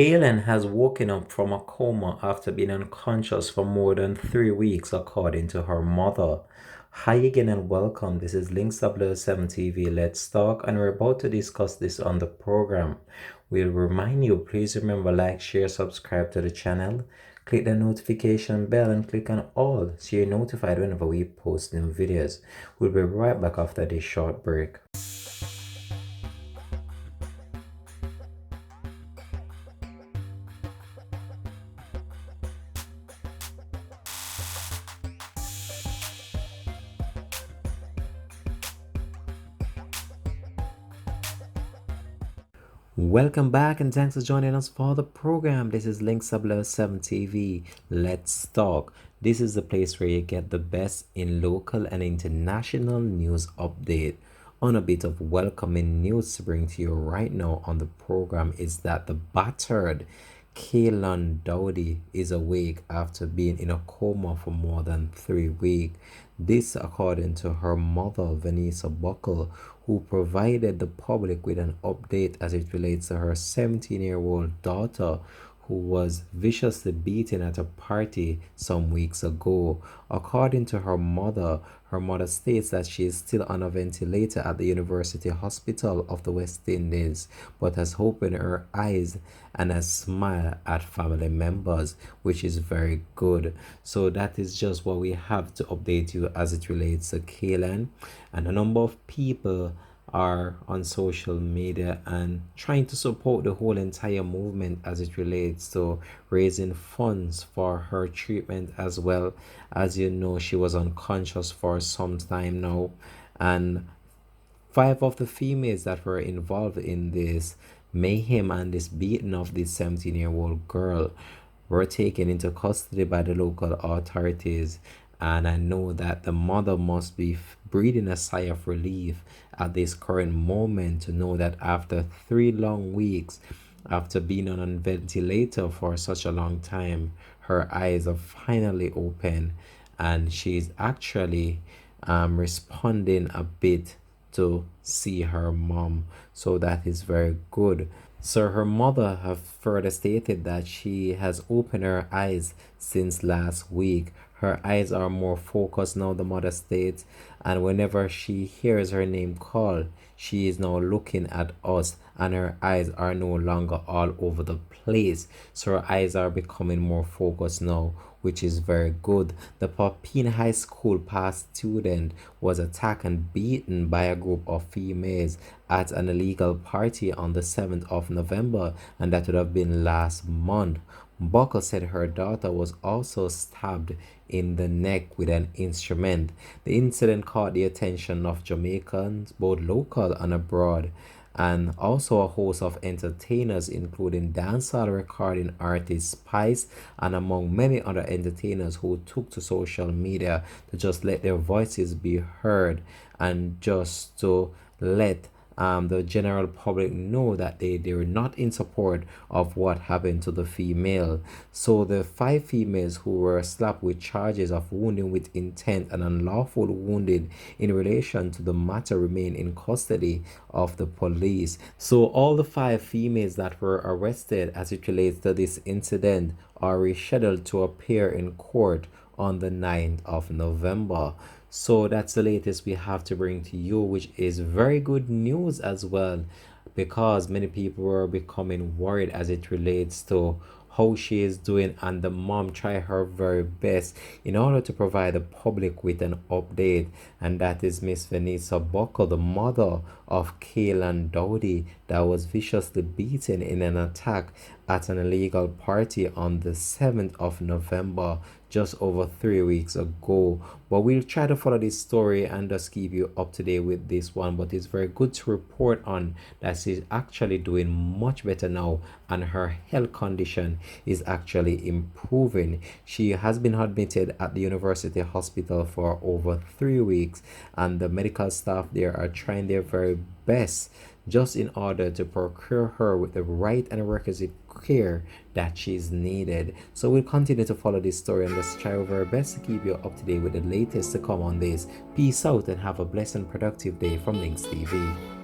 Kaylan has woken up from a coma after being unconscious for more than 3 weeks, according to her mother. Hi again and welcome. This is Links7 TV. Let's talk, and we're about to discuss this on the program. We'll remind you, please remember like, share, subscribe to the channel. Click the notification bell and click on all so you're notified whenever we post new videos. We'll be right back after this short break. Welcome back and thanks for joining us for the program. This is Links7 TV. Let's talk. This is the place where you get the best in local and international news update. On a bit of welcoming news to bring to you right now on the program is that the battered Kaylan Dowdy is awake after being in a coma for more than 3 weeks. This according to her mother, Vanessa Buckle, who provided the public with an update as it relates to her 17-year-old daughter who was viciously beaten at a party some weeks ago. According to her mother states that she is still on a ventilator at the University Hospital of the West Indies, but has hope in her eyes and has smiled at family members, which is very good. So that is just what we have to update you as it relates to Kaylan. And a number of people are on social media and trying to support the whole entire movement as it relates to raising funds for her treatment as well. As you know, she was unconscious for some time now, and 5 of the females that were involved in this mayhem and this beating of this 17-year-old girl were taken into custody by the local authorities. And I know that the mother must be breathing a sigh of relief at this current moment to know that after 3 long weeks, after being on a ventilator for such a long time, her eyes are finally open and she's actually responding a bit to see her mom. So that is very good. So her mother have further stated that she has opened her eyes since last week. Her eyes are more focused now, the mother states, and whenever she hears her name called, she is now looking at us and her eyes are no longer all over the place. So her eyes are becoming more focused now, which is very good. The Papine High School past student was attacked and beaten by a group of females at an illegal party on the 7th of November, and that would have been last month. Buckle said her daughter was also stabbed in the neck with an instrument. The incident caught the attention of Jamaicans, both local and abroad, and also a host of entertainers, including dancehall recording artist Spice, and among many other entertainers who took to social media to just let their voices be heard and just to let the general public know that they were not in support of what happened to the female. So the 5 females who were slapped with charges of wounding with intent and unlawful wounding in relation to the matter remain in custody of the police. So all the 5 females that were arrested as it relates to this incident are rescheduled to appear in court on the 9th of November. So that's the latest we have to bring to you, which is very good news as well, because many people were becoming worried as it relates to how she is doing, and the mom tried her very best in order to provide the public with an update, and that is Miss Vanessa Buckle, the mother of Kaylan Dowdy, that was viciously beaten in an attack at an illegal party on the 7th of November, just over 3 weeks ago. But we'll try to follow this story and just keep you up to date with this one. But it's very good to report on that she's actually doing much better now and her health condition is actually improving. She has been admitted at the University Hospital for over 3 weeks, and the medical staff there are trying their very best just in order to procure her with the right and requisite care that she's needed. So we'll continue to follow this story and just try our very best to keep you up to date with the latest to come on this. Peace out and have a blessed and productive day from Links TV.